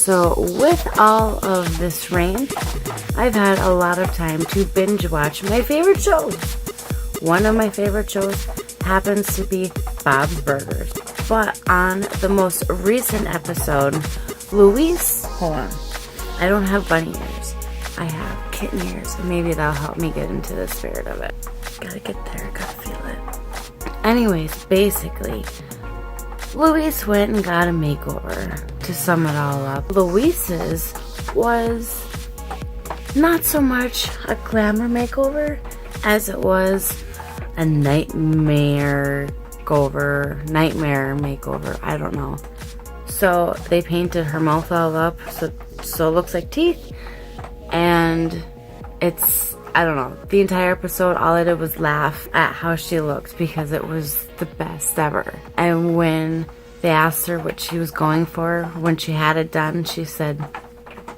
So with all of this rain, I've had a lot of time to binge watch my favorite shows. One of my favorite shows happens to be Bob's Burgers. But on the most recent episode, Louise, hold on, I don't have bunny ears. I have kitten ears. Maybe that'll help me get into the spirit of it. Gotta get there, gotta feel it. Anyways, basically, Louise went and got a makeover. To sum it all up, Louise's was not so much a glamour makeover as it was a nightmare makeover. I don't know. So they painted her mouth all up so it looks like teeth, and it's, I don't know, the entire episode all I did was laugh at how she looked because it was the best ever. And when they asked her what she was going for when she had it done, she said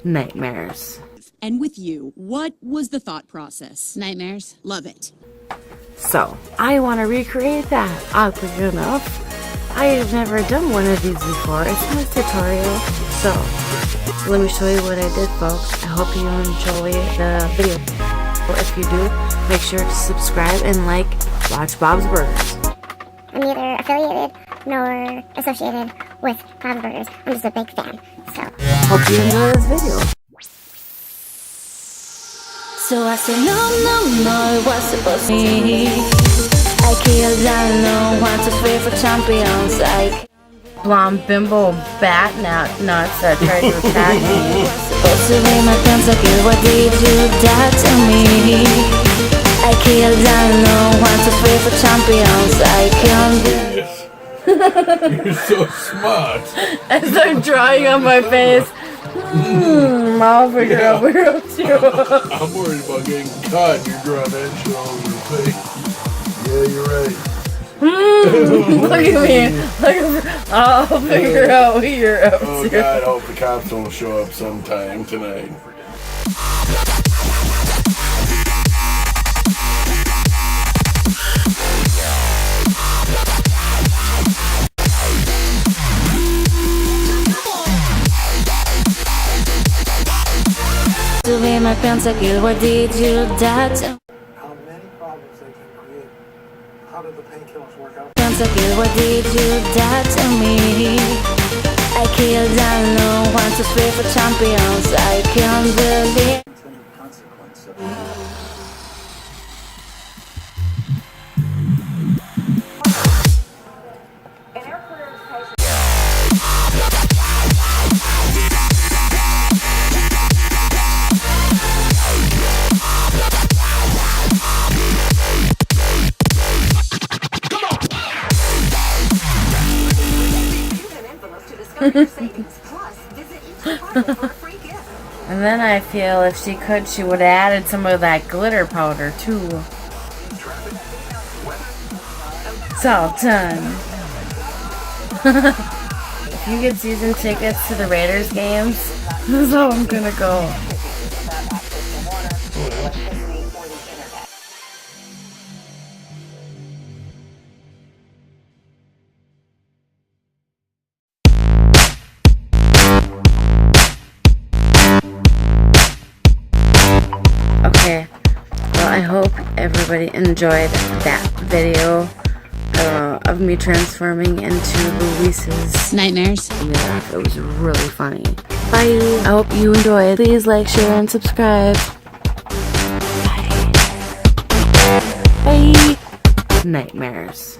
nightmares. And with you, what was the thought process? Nightmares. Love it. So I want to recreate that, oddly enough. I have never done one of these before. It's my tutorial. So let me show you what I did, folks. I hope you enjoy the video. If you do, make sure to subscribe and like Watch Bob's Burgers. I'm neither affiliated nor associated with Bob's Burgers. I'm just a big fan. So hope you enjoy this video. So I said no, it was supposed to be. I killed down no 1, 2, 3 for champions. I Blonde bimbo bat nuts that tried to attack me. supposed to be my pentakill. What did you that to me? I killed down no 1, 2, 3 for champions. I can't do. You're so smart. As I'm drawing on my face. I'll figure out where I'm to. I'm worried about getting caught. You're drawing that shit all over your face. Yeah, you're right. Look at me. I'll figure out what you're up to. Oh God, I hope the cops don't show up sometime tonight. To be my pentakill. What did you that to? How many problems they can create. How did the painkillers work out? Pentakill. What did you that to me? I killed down no 1, 2, 3 for champions. I can't believe. Intended consequence. And then I feel if she could, she would have added some of that glitter powder too. It's all done. If you get season tickets to the Raiders games, this is how I'm gonna go. Okay, well, I hope everybody enjoyed that video of me transforming into Louise's Nightmares. Yeah, it was really funny. Bye. I hope you enjoyed. Please like, share, and subscribe. Bye. Bye. Nightmares.